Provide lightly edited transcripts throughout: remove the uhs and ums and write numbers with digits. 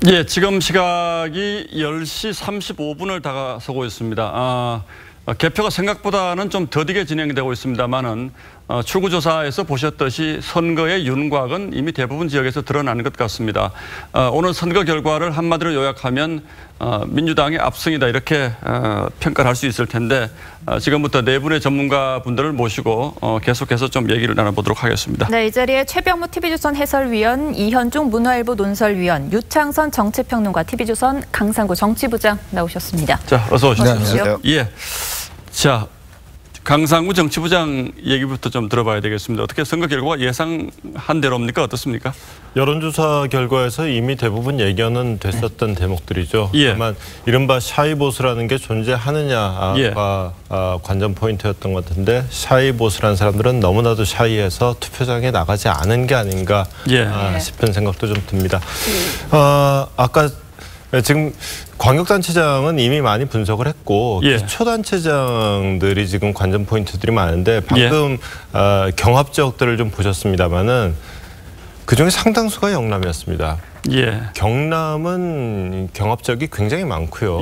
예, 지금 시각이 10시 35분을 다가서고 있습니다. 개표가 생각보다는 좀 더디게 진행되고 있습니다만은 출구조사에서 보셨듯이 선거의 윤곽은 이미 대부분 지역에서 드러나는 것 같습니다. 오늘 선거 결과를 한마디로 요약하면 민주당의 압승이다 이렇게 평가를 할 수 있을 텐데 지금부터 네 분의 전문가분들을 모시고 계속해서 좀 얘기를 나눠보도록 하겠습니다. 네, 이 자리에 최병무 TV조선 해설위원, 이현중 문화일보 논설위원, 유창선 정치평론가, TV조선 강상구 정치부장 나오셨습니다. 자, 어서 오십시오. 네, 안녕하세요. 예. 자, 강상구 정치부장 얘기부터 좀 들어봐야 되겠습니다. 어떻게 선거 결과가 예상한 대로입니까? 어떻습니까? 여론조사 결과에서 이미 대부분 예견은 됐었던 대목들이죠. 예. 다만 이른바 샤이보스라는 게 존재하느냐가 예. 관전 포인트였던 것 같은데 샤이보스라는 사람들은 너무나도 샤이해서 투표장에 나가지 않은 게 아닌가 싶은 생각도 좀 듭니다. 아까 지금 광역단체장은 이미 많이 분석을 했고 기초단체장들이 지금 관전 포인트들이 많은데 방금 경합지역들을 좀 보셨습니다마는 그중에 상당수가 영남이었습니다. 경남은 경합지역이 굉장히 많고요.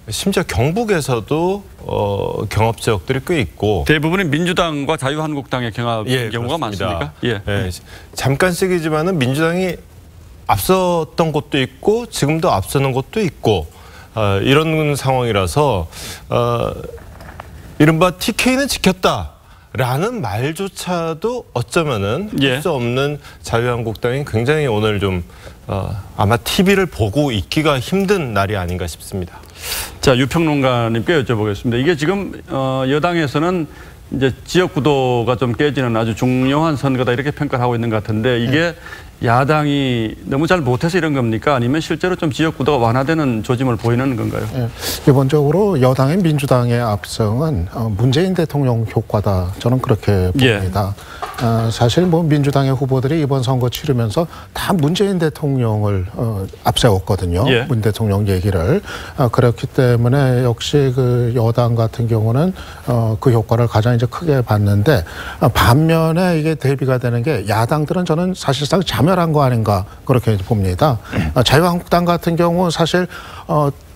심지어 경북에서도 경합지역들이 꽤 있고 대부분이 민주당과 자유한국당의 경합인 경우가 그렇습니다. 많습니까? 잠깐씩이지만은 민주당이 앞섰던 곳도 있고 지금도 앞서는 곳도 있고 이런 상황이라서 이른바 TK는 지켰다라는 말조차도 어쩌면은 할 수 없는 자유한국당이 굉장히 오늘 좀 아마 TV를 보고 있기가 힘든 날이 아닌가 싶습니다. 자, 유평론가님께 여쭤보겠습니다. 이게 지금 여당에서는 이제 지역 구도가 좀 깨지는 아주 중요한 선거다 이렇게 평가를 하고 있는 것 같은데 이게 야당이 너무 잘 못해서 이런 겁니까? 아니면 실제로 좀 지역 구도가 완화되는 조짐을 보이는 건가요? 기본적으로 여당의 민주당의 압승은 문재인 대통령 효과다. 저는 그렇게 봅니다. 사실 뭐 민주당의 후보들이 이번 선거 치르면서 다 문재인 대통령을 앞세웠거든요. 문 대통령 얘기를. 그렇기 때문에 역시 그 여당 같은 경우는 그 효과를 가장 이제 크게 봤는데 반면에 이게 대비가 되는 게 야당들은 저는 사실상 자멸한 거 아닌가 그렇게 봅니다. 자유한국당 같은 경우 사실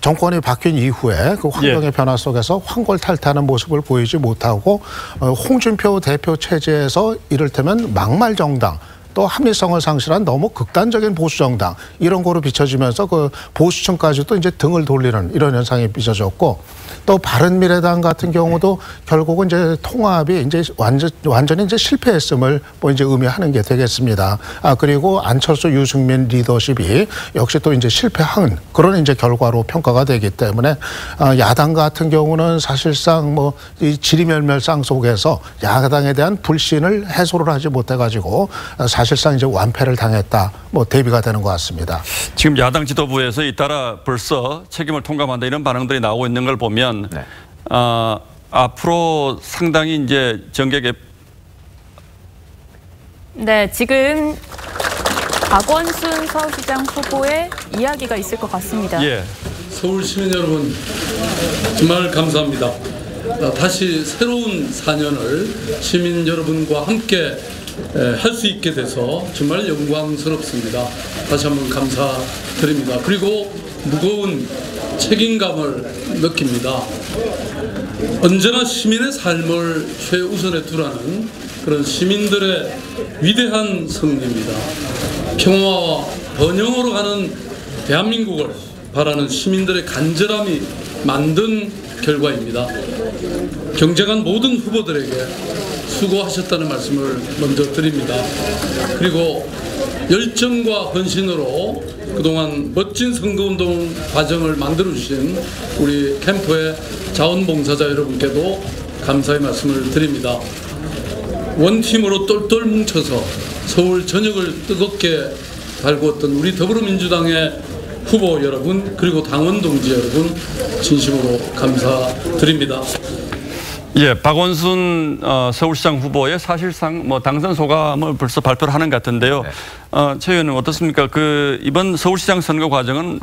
정권이 바뀐 이후에 그 환경의 변화 속에서 환골탈퇴하는 모습을 보이지 못하고 홍준표 대표 체제에서 이를테면 막말 정당 또 합리성을 상실한 너무 극단적인 보수 정당 이런 거로 비춰지면서 그 보수층까지도 이제 등을 돌리는 이런 현상이 빚어졌고 또 바른미래당 같은 경우도 결국은 이제 통합이 이제 완전히 이제 실패했음을 뭐 이제 의미하는 게 되겠습니다. 그리고 안철수 유승민 리더십이 역시 또 이제 실패한 그런 이제 결과로 평가가 되기 때문에 야당 같은 경우는 사실상 뭐 이 지리멸멸상 속에서 야당에 대한 불신을 해소를 하지 못해가지고 사실상 이제 완패를 당했다, 뭐 대비가 되는 것 같습니다. 지금 야당 지도부에서 잇따라 벌써 책임을 통감한다 이런 반응들이 나오고 있는 걸 보면 앞으로 상당히 이제 정계 네, 지금 박원순 서울시장 후보의 이야기가 있을 것 같습니다. 서울 시민 여러분 정말 감사합니다. 다시 새로운 4년을 시민 여러분과 함께 할 수 있게 돼서 정말 영광스럽습니다. 다시 한번 감사드립니다. 그리고 무거운 책임감을 느낍니다. 언제나 시민의 삶을 최우선에 두라는 그런 시민들의 위대한 승리입니다. 평화와 번영으로 가는 대한민국을 바라는 시민들의 간절함이 만든 결과입니다. 경쟁한 모든 후보들에게 수고하셨다는 말씀을 먼저 드립니다. 그리고 열정과 헌신으로 그동안 멋진 선거운동 과정을 만들어주신 우리 캠프의 자원봉사자 여러분께도 감사의 말씀을 드립니다. 원팀으로 똘똘 뭉쳐서 서울 전역을 뜨겁게 달구었던 우리 더불어민주당의 후보 여러분 그리고 당원 동지 여러분 진심으로 감사드립니다. 박원순 서울시장 후보의 사실상 뭐 당선 소감을 벌써 발표를 하는 것 같은데요. 최 의원님 어떻습니까? 그 이번 서울시장 선거 과정은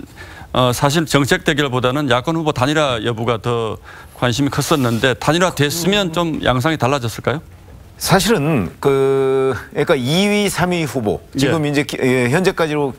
사실 정책 대결보다는 야권 후보 단일화 여부가 더 관심이 컸었는데 단일화 됐으면 좀 양상이 달라졌을까요? 사실은 그러니까 2위, 3위 후보 지금 이제 현재까지로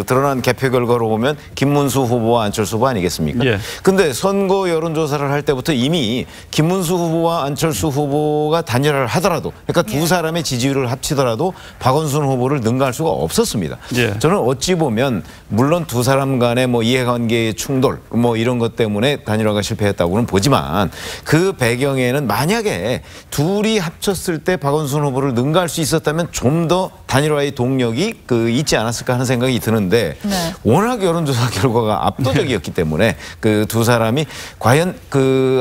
드러난 개표 결과로 보면 김문수 후보와 안철수 후보 아니겠습니까? 근데 선거 여론조사를 할 때부터 이미 김문수 후보와 안철수 후보가 단일화를 하더라도 그러니까 두 사람의 지지율을 합치더라도 박원순 후보를 능가할 수가 없었습니다. 저는 어찌 보면 물론 두 사람 간의 뭐 이해관계의 충돌 뭐 이런 것 때문에 단일화가 실패했다고는 보지만 그 배경에는 만약에 둘이 합쳤을 때 박원순 후보를 능가할 수 있었다면 좀 더 단일화의 동력이 있지 않았을까 하는 생각이 드는데 워낙 여론조사 결과가 압도적이었기 때문에 그 두 사람이 과연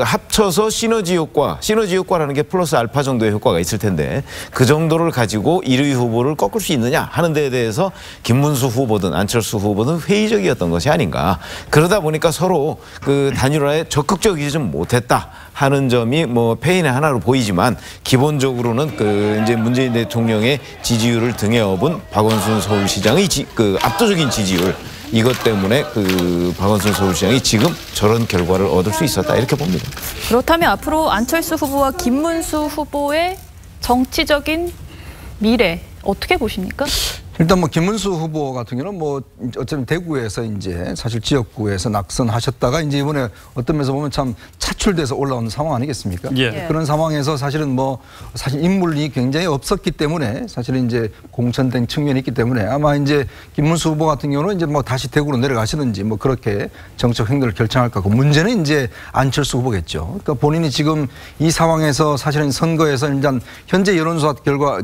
합쳐서 시너지 효과라는 게 플러스 알파 정도의 효과가 있을 텐데 그 정도를 가지고 1위 후보를 꺾을 수 있느냐 하는 데에 대해서 김문수 후보든 안철수 후보든 회의적이었던 것이 아닌가. 그러다 보니까 서로 단일화에 적극적이지 못했다 하는 점이 뭐 패인의 하나로 보이지만 기본적으로는 이제 문재인 대통령의 지지율을 등에 업은 박원순 서울시장의 압도적인 지지율 이것 때문에 박원순 서울시장이 지금 저런 결과를 얻을 수 있었다 이렇게 봅니다. 그렇다면 앞으로 안철수 후보와 김문수 후보의 정치적인 미래 어떻게 보십니까? 일단 뭐 김문수 후보 같은 경우는 뭐 어쩌면 대구에서 이제 사실 지역구에서 낙선하셨다가 이제 이번에 어떤 면에서 보면 참 차출돼서 올라온 상황 아니겠습니까? 그런 상황에서 사실은 뭐 사실 인물이 굉장히 없었기 때문에 사실은 이제 공천된 측면이 있기 때문에 아마 이제 김문수 후보 같은 경우는 이제 뭐 다시 대구로 내려가시든지 뭐 그렇게 정책 행동을 결정할 거고 문제는 이제 안철수 후보겠죠. 그러니까 본인이 지금 이 상황에서 사실은 선거에서 일단 현재 여론조사 결과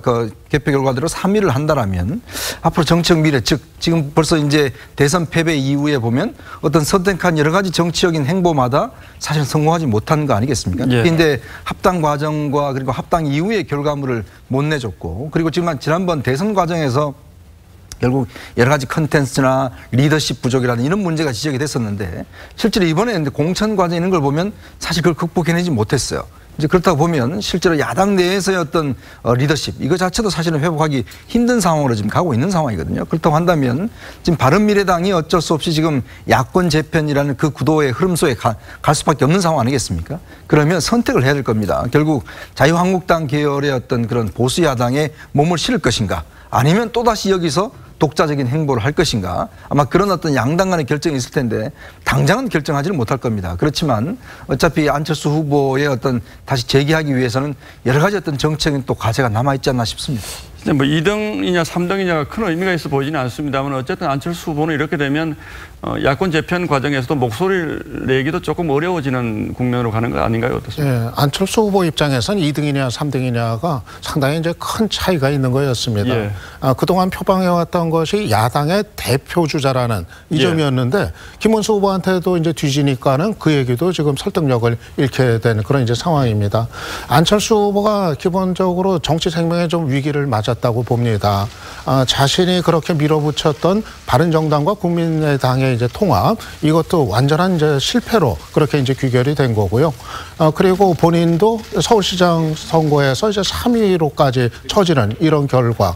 개표 결과대로 3위를 한다라면 앞으로 정책 미래 즉 지금 벌써 이제 대선 패배 이후에 보면 어떤 선택한 여러 가지 정치적인 행보마다 사실 성공하지 못한 거 아니겠습니까? 그런데 합당 과정과 그리고 합당 이후의 결과물을 못 내줬고 그리고 지난번 대선 과정에서 결국 여러 가지 컨텐츠나 리더십 부족이라는 이런 문제가 지적이 됐었는데 실제로 이번에 공천 과정에 있는 걸 보면 사실 그걸 극복해내지 못했어요. 이제 그렇다고 보면 실제로 야당 내에서의 어떤 리더십 이거 자체도 사실은 회복하기 힘든 상황으로 지금 가고 있는 상황이거든요. 그렇다고 한다면 지금 바른미래당이 어쩔 수 없이 지금 야권 재편이라는 그 구도의 흐름 속에 갈 수밖에 없는 상황 아니겠습니까? 그러면 선택을 해야 될 겁니다. 결국 자유한국당 계열의 어떤 그런 보수 야당에 몸을 실을 것인가 아니면 또다시 여기서 독자적인 행보를 할 것인가 아마 그런 어떤 양당 간의 결정이 있을 텐데 당장은 결정하지는 못할 겁니다. 그렇지만 어차피 안철수 후보의 어떤 다시 재기하기 위해서는 여러 가지 어떤 정책인 또 과제가 남아있지 않나 싶습니다. 뭐 2등이냐 3등이냐가 큰 의미가 있어 보이지는 않습니다만 어쨌든 안철수 후보는 이렇게 되면 야권 재편 과정에서도 목소리를 내기도 조금 어려워지는 국면으로 가는 거 아닌가요? 어떻습니까? 안철수 후보 입장에서는 2등이냐 3등이냐가 상당히 이제 큰 차이가 있는 거였습니다. 그동안 표방해왔던 것이 야당의 대표주자라는 이 점이었는데 김문수 후보한테도 이제 뒤지니까는 그 얘기도 지금 설득력을 잃게 되는 그런 이제 상황입니다. 안철수 후보가 기본적으로 정치 생명에 좀 위기를 맞았다고 봅니다. 자신이 그렇게 밀어붙였던 바른정당과 국민의당의 이제 통합 이것도 완전한 이제 실패로 그렇게 이제 귀결이 된 거고요. 그리고 본인도 서울시장 선거에서 이제 3위로까지 처지는 이런 결과.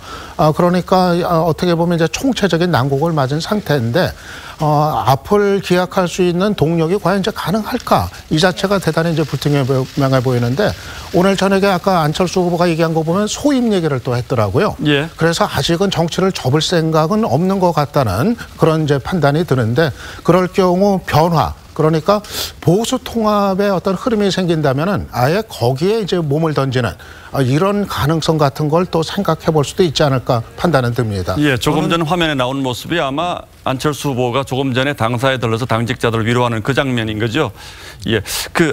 그러니까 어떻게 보면 이제 총체적인 난국을 맞은 상태인데 앞을 기약할 수 있는 동력이 과연 이제 가능할까? 이 자체가 대단히 이제 불투명해 보이는데 오늘 저녁에 아까 안철수 후보가 얘기한 거 보면 소임 얘기를 또 했더라고요. 그래서 아직은 정치를 접을 생각은 없는 것 같다는 그런 이제 판단이 드는데 그럴 경우 변화. 그러니까 보수 통합의 어떤 흐름이 생긴다면은 아예 거기에 이제 몸을 던지는 이런 가능성 같은 걸 또 생각해 볼 수도 있지 않을까 판단은 듭니다. 조금 전 화면에 나온 모습이 아마 안철수 후보가 조금 전에 당사에 들러서 당직자들을 위로하는 그 장면인 거죠.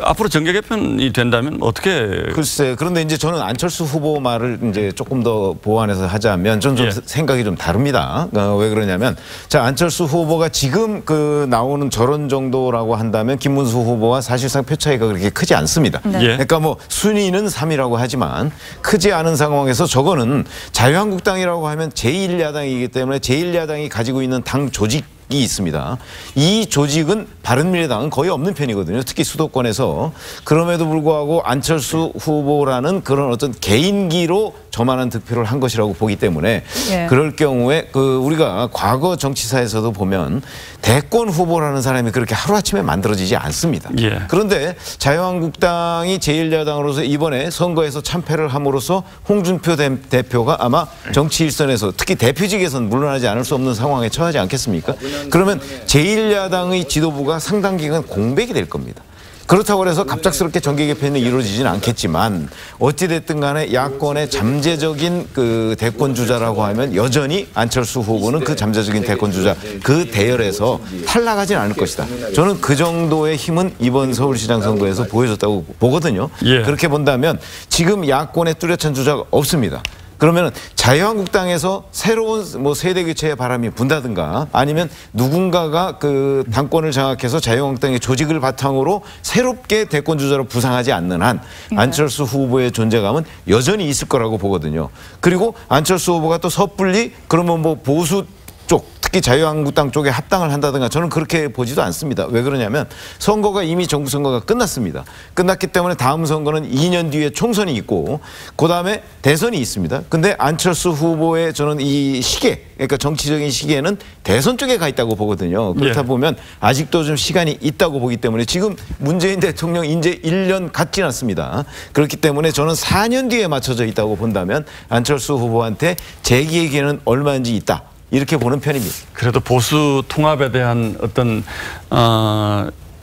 앞으로 정계 개편이 된다면 어떻게? 글쎄, 그런데 이제 저는 안철수 후보 말을 이제 조금 더 보완해서 하자면 좀 생각이 좀 다릅니다. 왜 그러냐면 자, 안철수 후보가 지금 나오는 저런 정도라고 한다면 김문수 후보와 사실상 표 차이가 그렇게 크지 않습니다. 그러니까 뭐 순위는 3위라고 하지만 크지 않은 상황에서 저거는 자유한국당이라고 하면 제1야당이기 때문에 제1야당이 가지고 있는 당 조직 있습니다. 이 조직은 바른미래당은 거의 없는 편이거든요. 특히 수도권에서. 그럼에도 불구하고 안철수 후보라는 그런 어떤 개인기로 저만한 득표를 한 것이라고 보기 때문에 그럴 경우에 우리가 과거 정치사에서도 보면 대권 후보라는 사람이 그렇게 하루아침에 만들어지지 않습니다. 그런데 자유한국당이 제1야당으로서 이번에 선거에서 참패를 함으로써 홍준표 대표가 아마 정치 일선에서 특히 대표직에서는 물러나지 않을 수 없는 상황에 처하지 않겠습니까? 그러면 제1야당의 지도부가 상당 기간 공백이 될 겁니다. 그렇다고 해서 갑작스럽게 정계 개편이 이루어지지는 않겠지만 어찌됐든 간에 야권의 잠재적인 그 대권 주자라고 하면 여전히 안철수 후보는 그 잠재적인 대권 주자 그 대열에서 탈락하지는 않을 것이다. 저는 그 정도의 힘은 이번 서울시장 선거에서 보여줬다고 보거든요. 그렇게 본다면 지금 야권의 뚜렷한 주자가 없습니다. 그러면 자유한국당에서 새로운 뭐 세대 교체의 바람이 분다든가 아니면 누군가가 그 당권을 장악해서 자유한국당의 조직을 바탕으로 새롭게 대권 주자로 부상하지 않는 한 안철수 후보의 존재감은 여전히 있을 거라고 보거든요. 그리고 안철수 후보가 또 섣불리 그러면 뭐 보수 쪽 특히 자유한국당 쪽에 합당을 한다든가 저는 그렇게 보지도 않습니다. 왜 그러냐면 선거가 이미 정부 선거가 끝났습니다. 끝났기 때문에 다음 선거는 2년 뒤에 총선이 있고 그다음에 대선이 있습니다. 근데 안철수 후보의 저는 이 시계 그러니까 정치적인 시계는 대선 쪽에 가 있다고 보거든요. 그렇다 보면 아직도 좀 시간이 있다고 보기 때문에 지금 문재인 대통령 이제 1년 갓 지났습니다. 그렇기 때문에 저는 4년 뒤에 맞춰져 있다고 본다면 안철수 후보한테 재기에게는 얼마인지 있다. 이렇게 보는 편입니다. 그래도 보수 통합에 대한 어떤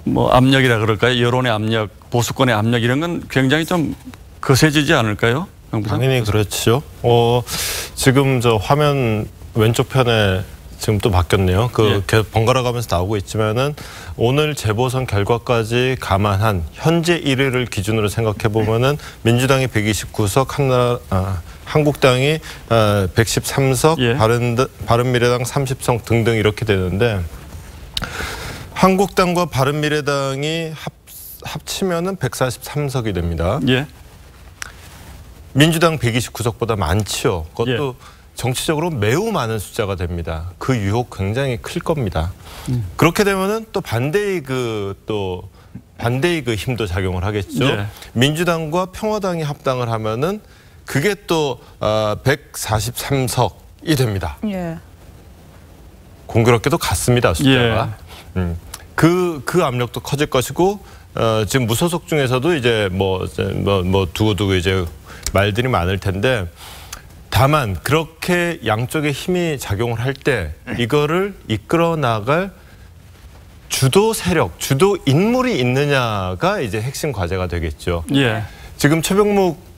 뭐 압력이라 그럴까요? 여론의 압력, 보수권의 압력 이런 건 굉장히 좀 거세지지 않을까요? 당연히 그렇죠. 지금 저 화면 왼쪽 편에 지금 또 바뀌었네요. 번갈아 가면서 나오고 있지만은 오늘 재보선 결과까지 감안한 현재 1위를 기준으로 생각해 보면은 민주당이 129석, 한국당이 113석, 바른미래당 30석 등등 이렇게 되는데 한국당과 바른미래당이 합치면은 143석이 됩니다. 민주당 129석보다 많죠. 그것도 정치적으로 매우 많은 숫자가 됩니다. 그 유혹 굉장히 클 겁니다. 그렇게 되면은 또 반대의 그 힘도 작용을 하겠죠. 민주당과 평화당이 합당을 하면은 그게 또 143석이 됩니다. 공교롭게도 같습니다, 숫자가. 그 압력도 커질 것이고 지금 무소속 중에서도 이제 뭐 두고두고 이제 말들이 많을 텐데 다만 그렇게 양쪽의 힘이 작용을 할 때 이거를 이끌어 나갈 주도 세력, 주도 인물이 있느냐가 이제 핵심 과제가 되겠죠. 지금 최병묵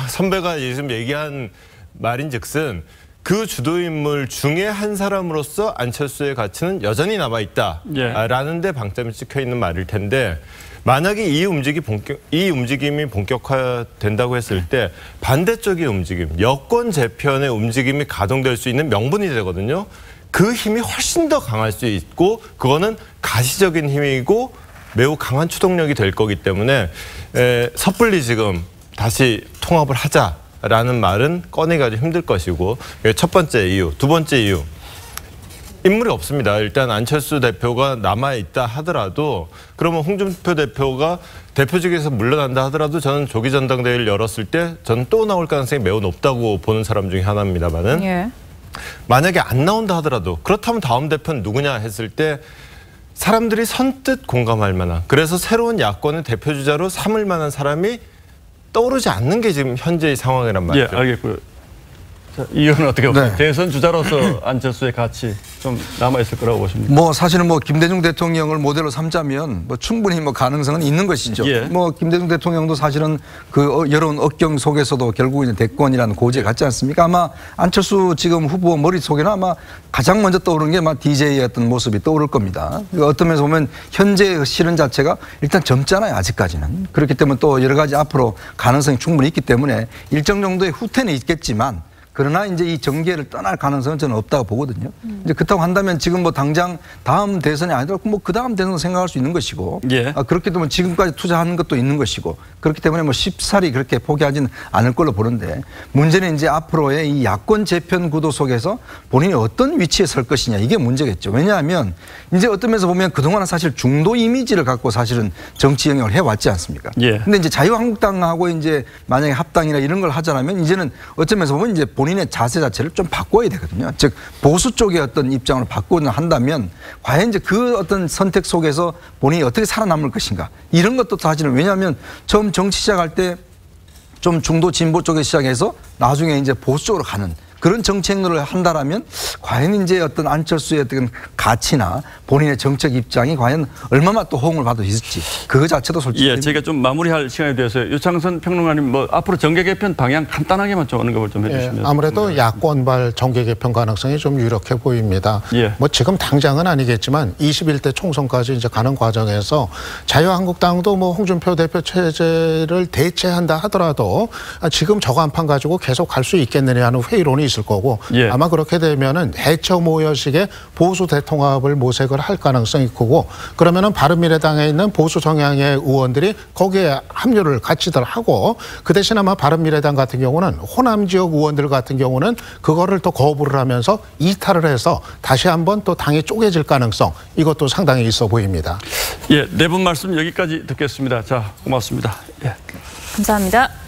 선배가 지금 얘기한 말인즉슨 그 주도인물 중에 한 사람으로서 안철수의 가치는 여전히 남아있다라는 데 방점이 찍혀 있는 말일 텐데 만약에 이 움직임이 본격화된다고 했을 때 반대쪽의 움직임, 여권 재편의 움직임이 가동될 수 있는 명분이 되거든요. 그 힘이 훨씬 더 강할 수 있고 그거는 가시적인 힘이고 매우 강한 추동력이 될 거기 때문에 섣불리 지금 다시 통합을 하자라는 말은 꺼내기가 힘들 것이고 첫 번째 이유, 두 번째 이유. 인물이 없습니다. 일단 안철수 대표가 남아있다 하더라도 그러면 홍준표 대표가 대표직에서 물러난다 하더라도 저는 조기 전당대회를 열었을 때 저는 또 나올 가능성이 매우 높다고 보는 사람 중에 하나입니다만은 만약에 안 나온다 하더라도 그렇다면 다음 대표는 누구냐 했을 때 사람들이 선뜻 공감할 만한 그래서 새로운 야권의 대표주자로 삼을 만한 사람이 떠오르지 않는 게 지금 현재의 상황이란 말이죠. 알겠고요. 자, 이 의원은 어떻게 보세요? 대선 주자로서 안철수의 가치 좀 남아있을 거라고 보십니까? 뭐 사실은 뭐 김대중 대통령을 모델로 삼자면 뭐 충분히 뭐 가능성은 있는 것이죠. 뭐 김대중 대통령도 사실은 그 여론 억경 속에서도 결국 이제 대권이라는 고지에 갔지 않습니까? 아마 안철수 지금 후보 머릿속에는 아마 가장 먼저 떠오르는 게 아마 DJ였던 모습이 떠오를 겁니다. 어떤 면에서 보면 현재 실현 자체가 일단 젊잖아요. 아직까지는. 그렇기 때문에 또 여러 가지 앞으로 가능성이 충분히 있기 때문에 일정 정도의 후퇴는 있겠지만 그러나 이제 이 정계를 떠날 가능성은 저는 없다고 보거든요. 이제 그렇다고 한다면 지금 뭐 당장 다음 대선이 아니더라도 뭐 그 다음 대선 생각할 수 있는 것이고 그렇게 되면 지금까지 투자하는 것도 있는 것이고 그렇기 때문에 뭐 쉽사리 그렇게 포기하지는 않을 걸로 보는데 문제는 이제 앞으로의 이 야권 재편 구도 속에서 본인이 어떤 위치에 설 것이냐 이게 문제겠죠. 왜냐하면 이제 어떤 면에서 보면 그동안은 사실 중도 이미지를 갖고 사실은 정치 영역을 해왔지 않습니까? 근데 이제 자유한국당하고 이제 만약에 합당이나 이런 걸 하자면 이제는 어떤 면에서 보면 이제 본인의 자세 자체를 좀 바꿔야 되거든요. 즉 보수 쪽의 어떤 입장을 바꾸려 한다면 과연 이제 그 어떤 선택 속에서 본인이 어떻게 살아남을 것인가 이런 것도 사실은 왜냐하면 처음 정치 시작할 때 좀 중도 진보 쪽에 시작해서 나중에 이제 보수 쪽으로 가는 그런 정치 행로를 한다라면 과연 이제 어떤 안철수의 어떤 가치나 본인의 정책 입장이 과연 얼마나 또 호응을 받을 수 있을지 그거 자체도 솔직히 제가 좀 마무리할 시간이 되어서 유창선 평론가님 뭐 앞으로 정계 개편 방향 간단하게만 좀 언급을 좀 해주시면 아무래도 야권발 정계 개편 가능성이 좀 유력해 보입니다. 뭐 지금 당장은 아니겠지만 21대 총선까지 이제 가는 과정에서 자유한국당도 뭐 홍준표 대표 체제를 대체한다 하더라도 지금 저거 한 판 가지고 계속 갈 수 있겠느냐 하는 회의론이 있을 거고 아마 그렇게 되면은 해처 모여식의 보수 대통합을 모색을 할 가능성이 크고 그러면은 바른미래당에 있는 보수 성향의 의원들이 거기에 합류를 같이들 하고 그 대신 아마 바른미래당 같은 경우는 호남 지역 의원들 같은 경우는 그거를 또 거부를 하면서 이탈을 해서 다시 한번 또 당이 쪼개질 가능성 이것도 상당히 있어 보입니다. 네 분 말씀 여기까지 듣겠습니다. 자, 고맙습니다. 감사합니다.